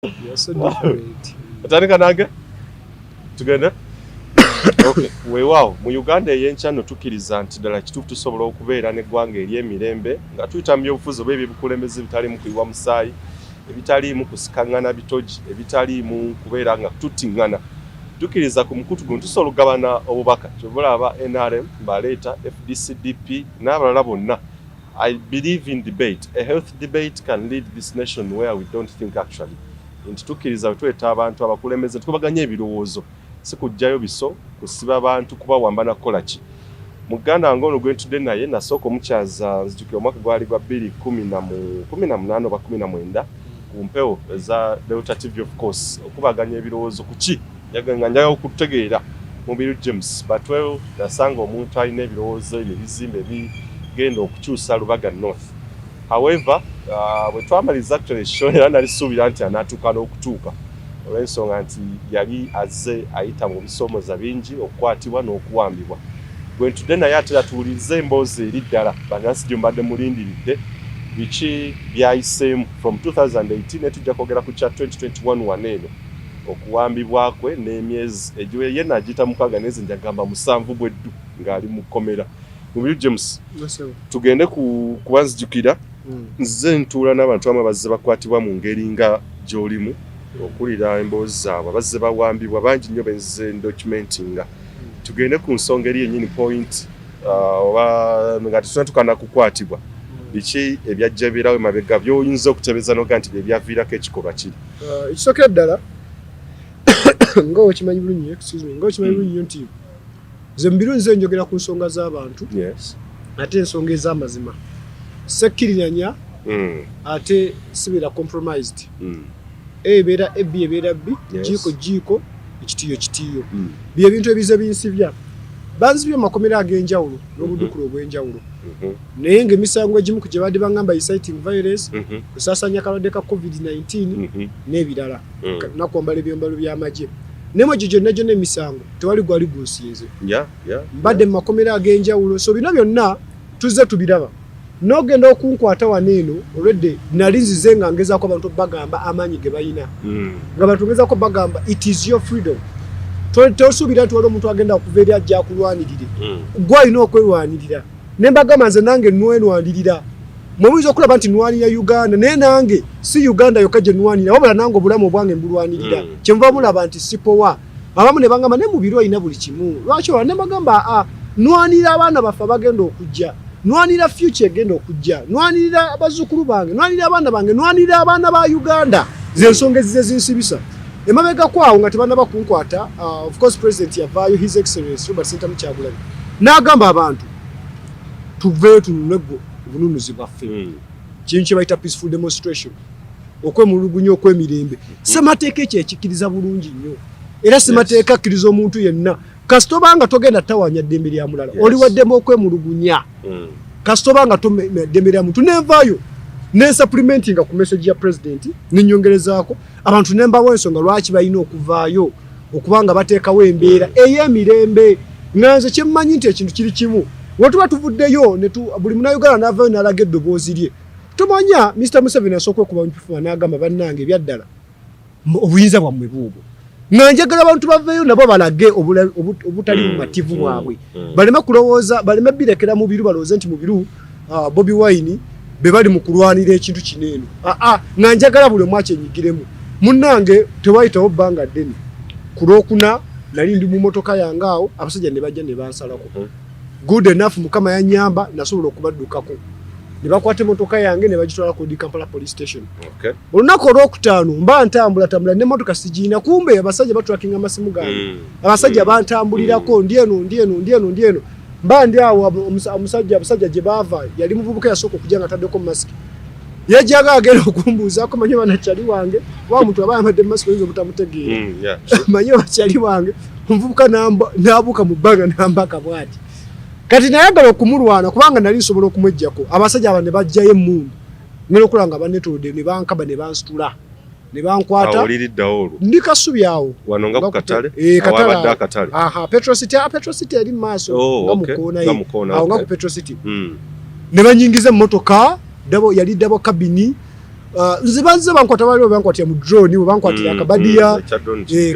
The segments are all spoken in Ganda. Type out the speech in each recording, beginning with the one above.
You're so different. Atandika nange tugenda okay weewaawo mu Uganda ey'enkya no tukkiriza nti ddala kituufu tusobola okubeera n'eggwanga ery'emirembe nga tuyita mu byobufuzi oba eby'obukulembeze bitaliimu kuyiwa musaayi ebitaliimu kusikaŋŋana bitogi ebitaliimu kubeera nga tuttiŋŋana tukkiriza ku mukutu guno tusobola okugabana obubaka kyobola aba NRM baleeta FDCDP n'abalala bonna. I believe in debate. A healthy debate can lead this nation where we don't think actually. Nti tukkiriza tweta abantu abakulembeze tukubaganya ebirowoozo si kujjayo biso kusiba abantu kubawamba na kukola ki. Muganda wange ono gwentudde naye nasooka omukyaza nzijukira omwaka gwali gwa 2018 oba 19 ku mpewo eza Delta TV of course okubaganya ebirowoozo ku ki njagala okutegeera mu Bill James but well nasanga omuntu alina ebirowoozo ebyo bizimbe bigenda okukyusa Lubaga North. However, bwe twamaliza actually show era nalisuubira nti anaatuuka n'okutuuka olw'ensonga nti yali azze ayita mu bisomooza bingi okukwatibwa n'okuwambibwa. Bwe ntudde naye ate atuwulirize emboozi eri ddala bannansi gye mbadde mulindiridde biki byayiseemu from 2018 ne tujja kwogera ku kya 2021 waneeno okuwambibwa kwe n'emyezi egyo ye nagiyita mukaaga n'ezi njagamba 7 bweddu ng'ali mu kkomera. Mubiri James tugende kubanzijukira nze ntuula n'abantu abamu bazze bakwatibwa mu ngeri nga gy'olimu okulira emboozi zaabwe bazze bawambibwa bangi nnyo benze documentinga. Tugende ku nsonga eri yennyini point oba nga tetunatukana kukwatibwa biki ebyajja birawo emabega by'oyinza okutebeza noga nti bye byaviirako ekikolwa kiri. Ekisooka ddala nga okimanyi bulungi nti nze mu birungi njogera ku nsonga z'abantu ate ensonga ez'amazima sekkiriranya ate sibeera compromised ebeera ebbi ebeera bbi jiiko ekitiyo bye bintu ebize binsibya banzibye mu makomera ag'enjawulo n'obuddukiro obw'enjawulo naye ng'emisango egimu ku gye badde bangamba inciting violence kusaasanya akalwadde ka COVID-19 n'ebirala nakwambala ebyambalo by'amagye nemo gyonna emisango tewali gwali gusinze mbadde mu makomera ag'enjawulo so bino byonna tuzze tubiraba n'ogenda okunkwata waneeno olwedde nali nzize nga ngezaako abantu bagamba amaanyi ge balina nga bantu ngezaako bagamba it is your freedom tosuubira nti wali omuntu agenda okuva eri ajja akulwanirire gwe alina okwerwanirira ne mbagamba nze nange nwenwanirira muyinza okulaba nti nwanirira Uganda naye nange si Uganda yokka gye nwanirira wabula nange obulamu obwange mbulwanirira kyenva mulaba nti sipowa abamu ne bangamba ne mubiri olina buli kimu lwaki ne bagamba nwanirira abaana baffe abagenda okujja nwanirira future egenda okujja nwanirira abazzukulu bange nwanirira abaana bange nwanirira abaana ba Uganda z'ensonga ezize zinsibisa emabega kwawo nga tebanaba kunkwata of course president yavaayo his excellency Robert Sentamu Kyagulanyi n'agamba abantu tuveeyo tununule obununuzi bwaffe kintu kye bayita peaceful demonstration okwemulugunya okwemirembe semateeka ekyo ekikkiriza bulungi nnyo era semateeka akkiriza omuntu yenna kasitobanga togenda tawanya ddembe lya mulala oli waddemu okwemulugunya kasitobanga ddembe lya muntu nenvaayo nensupplementinga ku message ya president nenyongerezaako abantu nembawo ensonga lwaki balina okuvaayo okubanga bateekawo embeera ey'emirembe nganze kyemmanyi nti ekintu kiri kimu wetuba tuvuddeyo buli munauganda n'avaayo n'alaga eddoboozi lye tomanya Mr. Museveni asooka okuba mpifuba n'agamba bannange ebyaddala obuyinza bwammwe buubwo nga njagala abantu baveeyo nabo balage obutali bumativu bwabwe baleme kulowooza baleme birekera mu biru balowooze nti mu biru Bobi Wine be bali mu kulwanira ekintu kineeno nga njagala buli omu akyenyigiremu munnange tewayitawo bbanga ddene ku Lwokuna nali ndi mu motoka yange awo abasajja ne bajja ne bansalako good enough mukama yanyamba nasobola okubaddukako ne bakwata emotoka yange ne bagitwala ku Kampala police station. Olunaku olwokutaano mba ntambula ne motoka sigiina kumbe abasajja batulakinga amasimu gange abasajja bantambulirako ndieno mba ndi awo abasajja gye baava yali muvubuka yasooka okujja nga taddeko masiki yajjaga agenda okumbuuzaako manyi banakyali wange wa muntu aba ayambadde masiki oyinza obutamutegeera manyi bakyali wange omuvubuka n'abuuka mu bbanga n'ambaka bw'ati kati nayagala okumulwana kubanga nali nsobola okumwejjako abasajja aba ne bajjayo emmundu ngenda okulaba nga banetolodde ne bankaba ne bansitula ne bankwata ndi Kasubi awo wano nga ku Katale abadde akatale Petrocity eri mu maaso nga mukoona ye awo nga ku Petrocity ne banyingiza emmotoka yali dabo kabini nzibanze bankwata bali bankwatira mu drone bankwatira akabadiya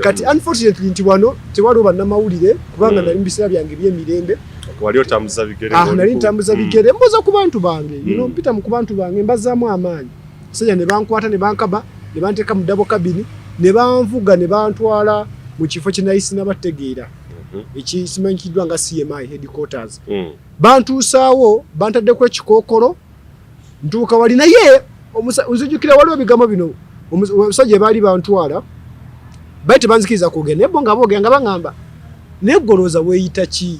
kati unfortunately nti wano tewali bannamawulire kubanga nali mbisira byange by'emirembe wali otambuza bigere nali ntambuza bigere mboza ku bantu bange mpita mu ku bantu bange mbazaamu amaanyi senya ne bankwata ne bankaba ne banteeka mu double cabin ne banvuga ne bantwala mu kifo kye nayisi n'abategeera ekisimanyikidwa nga CMI headquarters bantuusaawo bantaddeko ekikookolo ntuuka wali naye nzijukira waliwo ebigambo bino omusajja baali bantwala bali tebanzikiriza kugenda ebbo nga boogera nga baŋŋamba naye golooza weeyita ki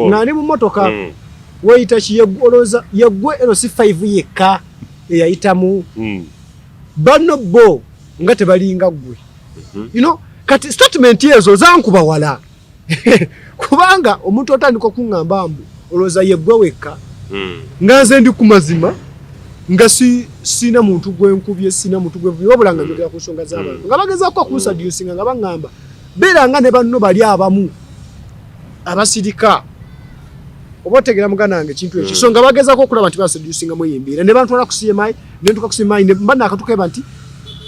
ng'ali mu mmotoka weeyita ki olowooza yeggwe eno si 5 yekka eyayitamu banno bo nga tebalinga ggwe kati statement ezo zankuba wala kubanga omuntu otandika okuŋŋamba mbu olowooza yeggwe wekka nga nze ndi ku mazima nga sina muntu gwenkubye sina muntu gwenvubye wabula nga njogera ku nsonga z'abantu nga bagezaako okunsadyusinga nga baŋŋamba beeranga ne banno bali abamu abasirika oba otegeera muganda wange ekintu ekyo so nga bagezaako okulaba nti basadyusingamu ey'embeera ne bantwala ku CMI ne ntuuka ku CMI ne mba naakatuuka eba nti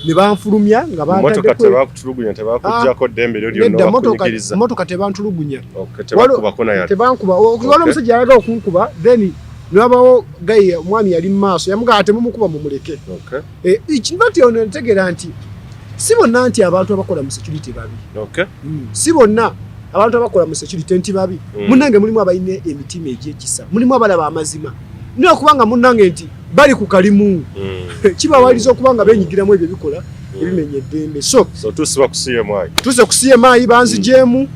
ne banfulumya nga motoka tebakutulugunya tebakuggyako ddembe lyo lyonna bakunyigiriza motoka tebantulugunya tebankuba waliwo omusajja yalaga okunkuba then nabawo gayi omwami yali mu maaso yamugaa temumukuba mumuleke ekintu nti ono ntegeera nti si bonna nti abantu abakola mu security babi si bonna abantu abakola mu security nti babi munnange mulimu abalina emitima egyekisa mulimu abalaba amazima naye okubanga munnange nti bali ku kalimu kibawaliza okubanga benyigiramu ebyo bikola ebimenya eddembe so tuuse ku CMI banzigyemu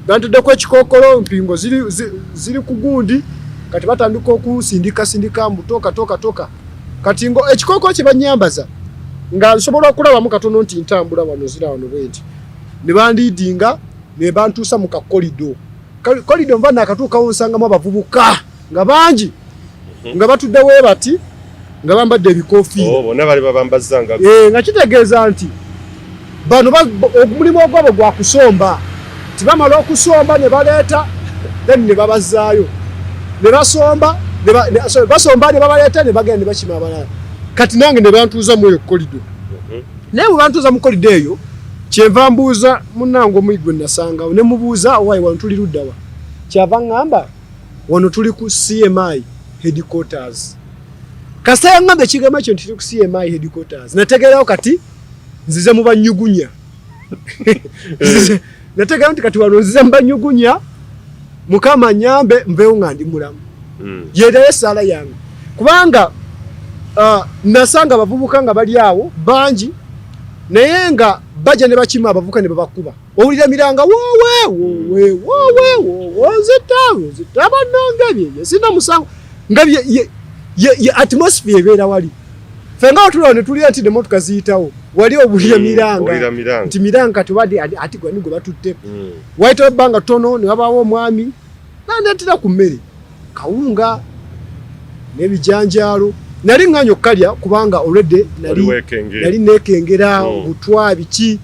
bantuddeko ekikookolo mpingo ziri ku gundi kati batandika okusindika mbu toka kati ngo ekikookolo kye banyambaza nga nsobola okulabamu katono nti ntambula wano zira wano bwenti ne bandiidinga ne bantuusa mu kakolido nva naakatuukawo nsangamu abavubuka nga bangi nga batudde wee bati nga bambadde ebikoofiira nga kitegeeza nti bano omulimu ogwabo gwa kusomba tibamala okusomba ne baleeta then ne babazaayo ne basomba ne babaleeta ne bagenda ne bakima abalala kati nange ne bantuuza mu eyo kolido naye bwe bantuuza mu kolido eyo kyenva mbuuza munnange omuyi gwe nasangawo ne mubuuza owaayi wano tuli luddawa kyava ŋŋamba wano tuli ku CMI headquarters kasita yaŋŋamba ekigambo ekyo nti tuli ku CMI headquarters nategeerawo kati nzize mu banyugunya nategeerawo nti kati wano nzize mu banyugunya mukama nyambe nveewo nga ndi mulamu yeerayo essaala yange kubanga nasanga abavubuka nga bali awo bangi naye nga bajja ne bakima abavubuka ne babakuba owulira miranga wowe nzita bannange bye sina musango nga ye atmosphere ebeera wali ffe nga watulaba ne tulira nti nemotoka ziyitawo wali obulira miranga nti miranga kati wadde ati gwani gwe batutte wayitawo ebbanga ttono ne wabaawo omwami nandeetera ku mmere kawunga n'ebijanjaalo nali ŋŋanya okkalya kubanga olwedde nali neekengera butwa biki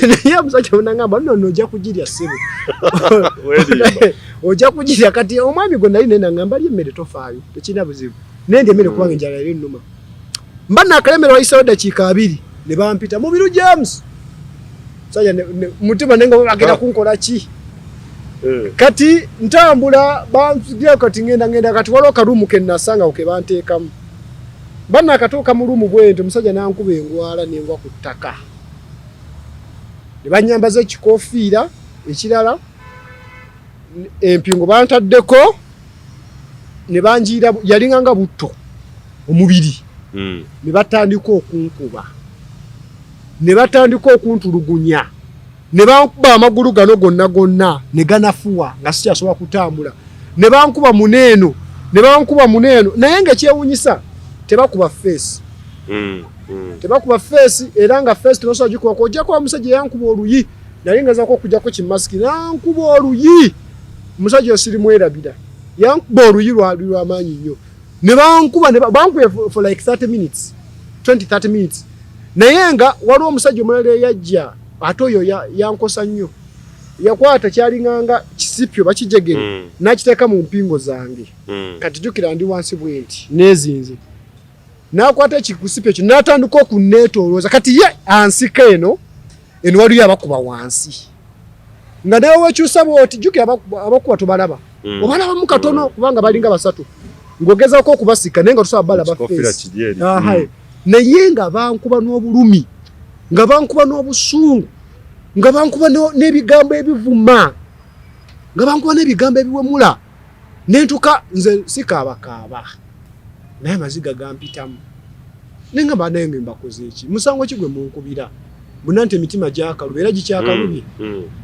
naye omusajja munaŋŋamba nno ojja kugirya ssebo ojja kugirya kati omwami gwe nali naye naŋŋamba lya emmere tofaayo tekirina buzibu naye ndya emmere kubanga enjala yali nnuma mba naakalemera wayisawo eddakiika 2 ne bampita mubiru James musajja mutima naye nga bagenda kunkola ki kati ntambula banzigira kati ngenda kati waliwo karumu ke nasanga ke banteekamu bana akatuuka mu lumu bwente musajja nankuba engwala nengwa ku ttaka ne banyambaza ekikoofiira ekirala empingo bantaddeko ne banjiira yalinganga butto omubiri ne batandika okunkuba ne batandika okuntulugunya ne bankuba amagulu gano gonna ne ganafuwa nga sikyasobola kutambula ne bankuba muneeno naye nga kyewunyisa tebakuba face tebakuba face era nga face tenosobola gikuba ojjako omusajja yankuba oluyi nali ngazaako okujjako kimasiki nankuba oluyi omusajja osirimwerabira yankuba oluyi lwamaanyi nnyo ne bankuba for like 30 minutes naye nga waliwo omusajja omulala eyajja ate oyo yankosa nnyo yakwata kyalinganga kisipyo bakijegere nakiteeka mu mpingo zange kati jjukira ndi wansi bwenti nezinze n'akwata ekikusipe ekyo n'atandika okuneetolooza kati ye ansika eno waliyo abakuba wansi nga nawe wekyusa bwoti jjukira abakuba tobalaba obalabamu katono kubanga balinga basatu ng'ogezaako okubasika naye nga tosobola balaba feesi naye nga bankuba n'obulumi nga bankuba n'obusungu nga bankuba n'ebigambo ebivuma nga bankuba n'ebigambo ebiwemula nentuka nze sikaabakaaba naye amaziga gampitamu nengamba naye nge mbakoze eki musango kigwe munkubira buna nti emitima gyakalube era gikyakalubye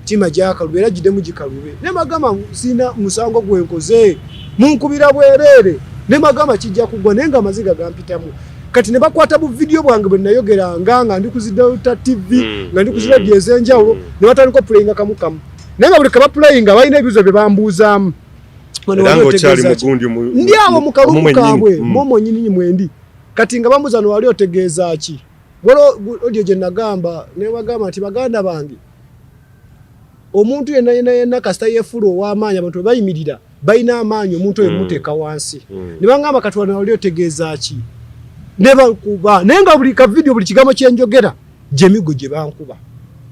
mitima gyakalube era giddemu gikalube ne magamba sina musango gwenkoze munkubira bwereere ne magamba kijja kugwa naye nga amaziga gampitamu kati ne bakwata bu video bwange bwe nayogeranga nga ndi kuzidauta TV nga ndi kuzira ezenjawulo ne batandika playinga kamukamu naye nga buli kaba playinga balina ebibuzo bye bambuuzaamu ndi awo mu kalungu kaabwe momo nyini mwendi kati nga bambuuza no wali otegeeza ki olyo gye nagamba ne bagamba nti baganda bange omuntu yenna kasita yeefula ow'amaanyi abantu bayimirira balina amaanyi omuntu oyo muteeka wansi ne bagamba kati wano wali otegeeza ki ne bakuba naye nga buli kavidiyo buli kigambo kyenjogera gyemigo gye bankuba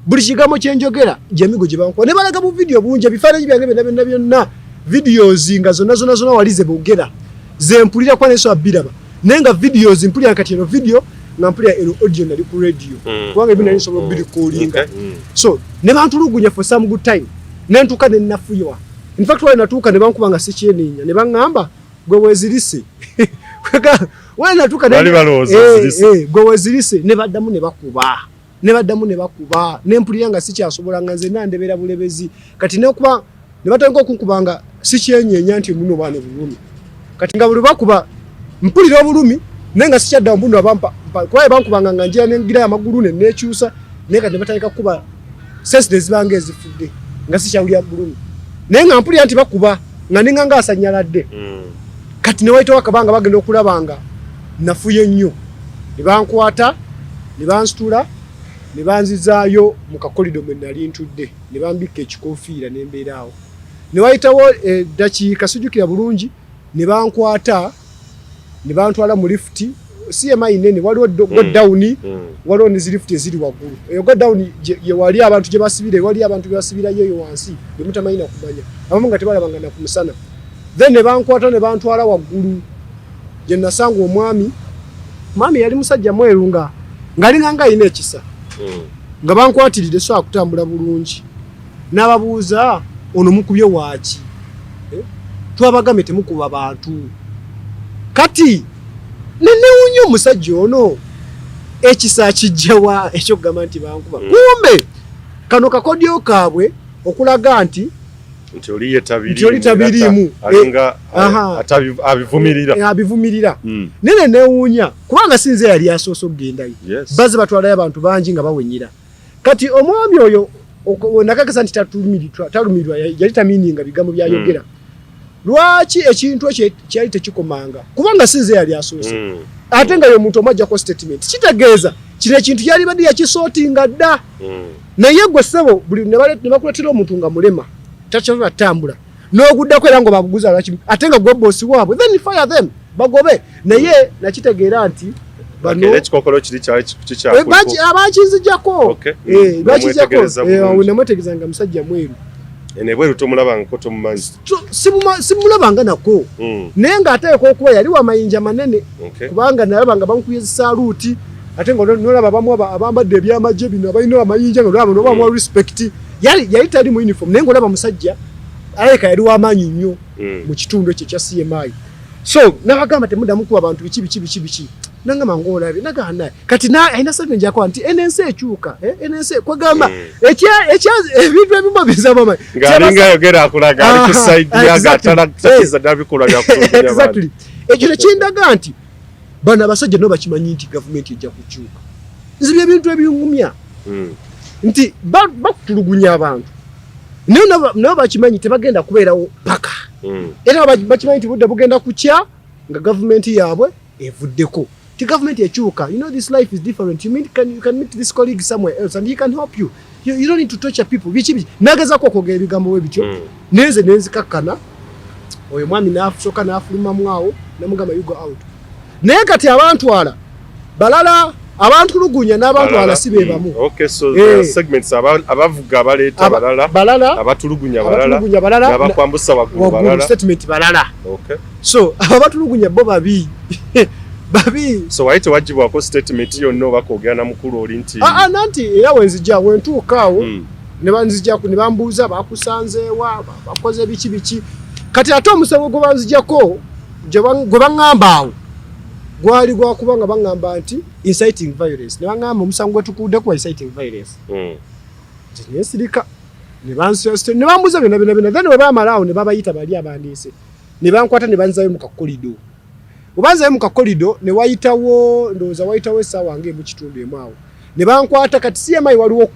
buli kigambo kyenjogera gyemigo gye bankuba ne balaga mu vidiyo bungi ebifaananyi byange byonna videos nga zonna wali ze boogera ze mpulira kwa neso abiraba naye nga videos mpulira kati eno video nga mpulira eno audio nali ku radio kubanga ebintu nali nsobola biri callinga so ne bantulugunya for some good time ne ntuka ne nafuywa in fact wali natuuka ne bankuba nga sikyeninya ne baŋŋamba gwe wezirise wali natuuka gwe wezirise ne baddamu ne bakuba ne mpulira nga sikyasobola nga nze nandebera bulebezi kati nekuba ne batandika okunkubanga sikyenyenya nti muno baana bulumi kati nga buli bakuba mpulira obulumi naye nga sikyadda mbuno abampa kuba bankubanga nga njira nengira amagulu ne nekyusa naye kati ne batandika kuba sense zibanga ezifudde nga sikyawulya bulumi naye nga mpulira nti bakuba nga ninganga asanyaladde kati ne waitawo akabanga bagenda okulabanga nafuye nnyo ne bankwata ne bansitula ne banzizaayo mu kakolido mwe nali ntudde ne bambika ekikoofiira ne mbeeraawo ne wayitawo eddakiika sijjukira bulungi ne bankwata ne bantwala mu lifuti CMI nene waliwo godawuni waliwo ne zilifuti eziri waggulu eyo godawuni ye wali abantu gye basibira wali abantu gye basibirayo eyo wansi bwe mutamanyi kumanya abamu nga tebalabanga na ku musana then ne bankwata ne bantwala waggulu gye nasanga omwami yali musajja mweru ng'alinganga alina ekisa nga bankwatiridde so akutambula bulungi n'ababuuza ono mukubye waaki twabagambe temukuba bantu kati nenewunya omusajja ono ekisa kijjawa ekyokugamba nti bankuba kumbe kano kakodyo kaabwe okulaga nti oli tabirimu abivumirira nene newunya kubanga sinze yali asoose okugendayo baze batwalayo abantu bangi nga bawenyera kati omwami oyo nakakasa nti talumirwa yali tamininga bigambo byayogera lwaki ekintu ekyo kyali tekikomanga kubanga sinze yali asoose ate nga y'omuntu omwajjako statement kitegeeza kino ekintu yali badde yakisootinga dda naye gwe ssebo buli ne bakuletera omuntu nga mulema takyava tambula n'oguddako era nga babuguza lwaki ate nga gwe boosi waabwe then fire them bagobe naye nakitegeera nti abakizijjako namwetegeezanga musajja mweru nebweru tomulabanga ko tomumanyi simulabanga nako naye ng'ateeka okuba yali wamayinja manene kubanga nalabanga bankubye saluuti ate nga nolaba abambadde ebyamagye bino abalina amayinja nga olaba nobamuwa respect yali tali mu uniform naye ng'olaba musajja aleka yali w'amaanyi nnyo mu kitundu ekyo ekya CMI so nabagamba temuddamu kuba abantu biki nangamba ng'olabye nagamba kati alina sente njakwa nti enensi ekyuka enensi kwagamba ebintu ebimu bizamamanyi ng'alinga yogera akulaga ali kusaidia gatalakiza nabikolwa byakutunya exactly ekyo tekindaga nti bano abasajja no bakimanyi nti gavumenti ejja kukyuka nzibye ebintu ebingumya nti bakutulugunya abantu naye bakimanyi tebagenda kubeerawo paka era bakimanyi nti budde bugenda kukya nga gavumenti yaabwe evuddeko ti gavumenti ekyuka this life is different you can meet this colleague somewhere else and he can help you don't need to torture people biki nagezako okwogera ebigambo we bityo nenzikakkana oyo mwami n'asooka n'afulumamu awo namugamba you go out naye kati abantwala balala abantulugunya n'abantwala si be bamu. Okay, so the segments abavuga abaleeta balala abatulugunya balala n'abakwambusa waggulu balala statement balala. Okay, so abatulugunya bo babi babi. So wahite wajibwako statement yonna obakoogera na mukulu oli nti nanti era wenzija wentuukaawo ne banzijako ne bambuuza bakusanzeewa bakoze biki kati ate omusango gwe banzijako gwe baŋŋamba awo gwali gwakuba nga baŋŋamba nti inciting violence ne baŋŋamba omusango gwe tukuddeko wa inciting violence nti nesirika ne bambuuza byonna then we baamalaawo ne babayita bali abandiise ne bankwata ne banzayo mu kakolido. Ubanza mu kakolido ne wayitawo ndowooza wayitawo essaawa ng'emu kitundu emu awo ne bankwata kati CMI waliwo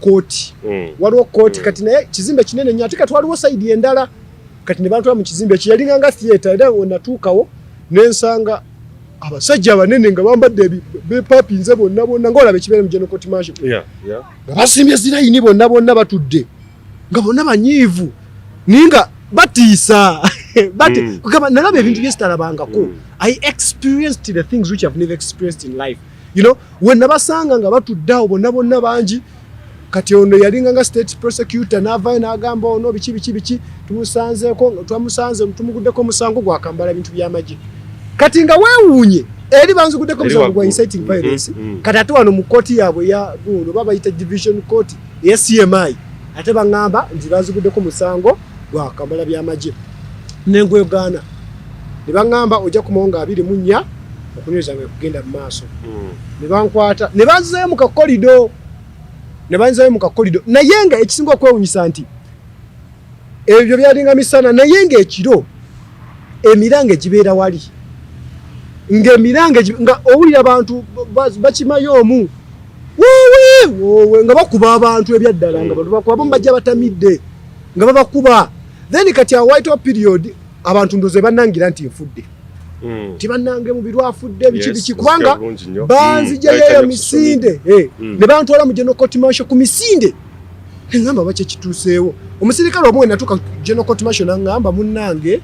kooti kati naye kizimbe kinene nnyo ate kati waliwo sayidi endala kati ne bantwala mu kizimbe ekyo yalinga nga theatre era wenatuukawo n'ensanga abasajja abanene nga bambadde bepapinze bonna ng'olaba ekibeera mu General Court Martial nga basimbye zirayini bonna batudde nga bonna banyiivu ninga batiisa kugamba nalaba ebintu byesitalabangako. I experienced the things which I've never experienced in life. You know, when nabasanga nga batudde awo bonna bangi kati ono yalinga nga state prosecutor n'avaayo n'agamba ono biki twamusanze tumuguddeko omusango gwakambala bintu by'amagye kati nga weewuunye eri banziguddeko omusango gwa inciting violence kati ate wano mu kooti yaabwe ya guno babayita division court eya CMI ate baŋŋamba nti banziguddeko omusango gwakambala by'amagye nengwegaana ne baŋŋamba ojja kumonga 24 okunyweza nga kugenda mu maaso ne bankwata ne banzizayo mu kakolido naye nga ekisinga okwewunyisa nti ebyo byalinga misana naye nga ekiro emiranga egibeera wali ng'emiranga nga owulira abantu bakimayo omu wowe nga bakuba abantu ebyaddala nga bakuba bomu bajja batamidde nga babakuba then kati a white period abantu ndoze bannangira nti nfudde tibannange mu birwafudde biki kubanga banzijayo misinde ne bantwala mu General Court Martial ku misinde ngamba bache kituseewo omusirikale omwe natuka General Court Martial ngamba munnange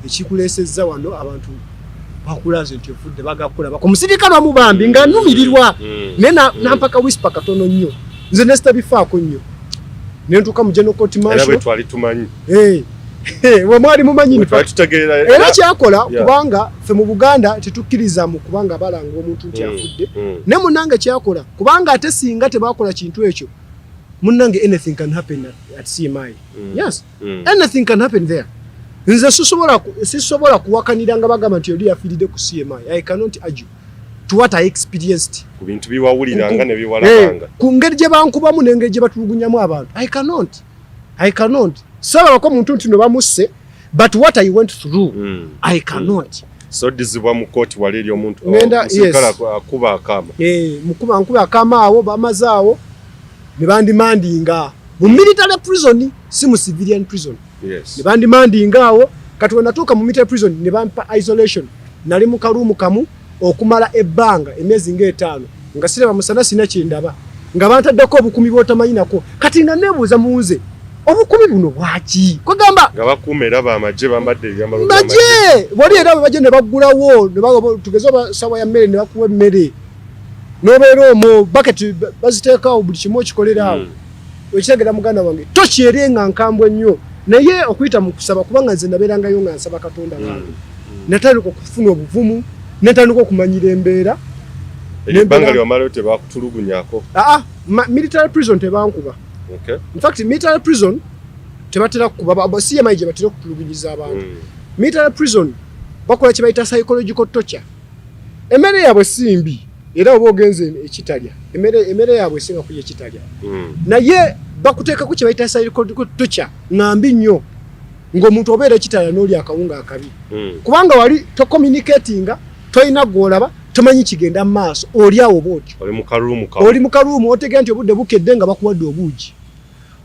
ekikulesezza wano abantu bakulaze nti nfudde bagakula bako omusirikale omubambi nga numirirwa nena nampaka whisper katono nnyo nze nesta bifaako nnyo nentuka mu General Court Martial era twali tumanyi we mwali mumanyi tutegeera era kyakola kubanga ffe mu Buganda tetukkiriza mu kubanga balanga omuntu nti afudde ne munange kyakola kubanga ate singa tebakola kintu ekyo munange anything can happen at CMI yes anything can happen there nze sisobola kuwakanira nga bagamba nti yoli afiridde ku CMI I cannot argue to what I experienced ku bintu biwawuliranga ne biwalabanga ku ngeri gye bankubamu n'engeri gye batulugunyamu abantu I cannot saba ko muntu ntino bamusse but what I went through I cannot so dizibwa mu court waliri omuntu omusikala akuba akama nkuba akama awo bamazaawo ne bandimandinga mu military prison si mu civilian prison ne bandimandinga awo kati wenatuuka mu military prison ne bampa isolation nali mu karuumu kamu okumala ebbanga emyezi nga 5 nga siraba musana sina kindaba nga bantaddeko obukumi bw'otamanyinako kati nga nebuuza muunze obukumi buno bwaki kwegamba nga bakuumera bamagye bambadde ebyambalo byamagye bali era bajje ne baggulawo ne tugeze sawa ya mmere ne bakuwa emmere n'obeera omwo bucket baziteekaawo buli kimu okikoleraawo ekitegeera muganda wange tokyerenga nkambwe nnyo naye okuyita mu kusaba kubanga nze nabeerangayo nga nsaba Katonda wange natandika okufuna obuvumu natandika okumanyira embeera ebbanga lyomalayo tebakutulugunyako military prison tebankuba in fact military prison tebatera kuba CMI gye batera okutulugunyiza abantu military prison bakola kye bayita psychological torture emmere yaabwe simbi era oba ogenze ekitalya emmere yaabwe esinga kulya ekitalya naye bakuteekako kye bayita psychological torture ngambi nnyo ng'omuntu obeera ekitalya n'oli akawunga akabi kubanga wali tocommunicatinga toyina gw'olaba tomanyi kigenda mu maaso oli awo bw'otyo oli mu karuumu otegeera nti obudde bukedde nga bakuwadde obuugi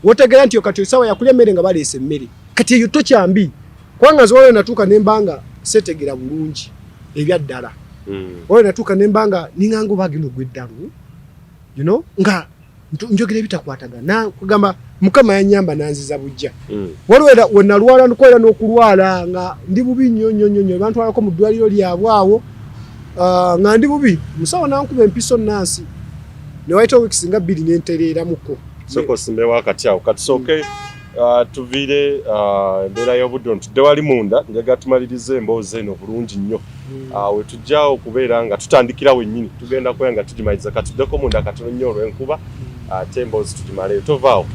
wotegeera nti kati sawa yakulya emmere nga baleese emmere kati eyo tokyambi kubanga nze waliwo natuuka nembanga seetegera bulungi ebyaddala waliwo natuuka nembanga ninganga oba gino gw'eddalu you know nga njogera ebitakwatagana kugamba Mukama yanyamba nanziza bujja waliwo wenalwala nkoera n'okulwala nga ndi bubi nnyo bantwalako mu ddwaliro lyabwe awo nga ndi bubi musawo nankuba empiso nansi ne waita weeks nga 2 n'entereera muko soko simbe wakati awo katusooke tuviire embeera y'obudde ntudde wali munda njaga tumalirize emboozi eno bulungi nnyo we tujja okubeera nga tutandikira wennyini tugenda kubeera nga tugimaliriza katuddeko munda katono nnyo olw'enkuba ate emboozi tugimaleyo tovaawo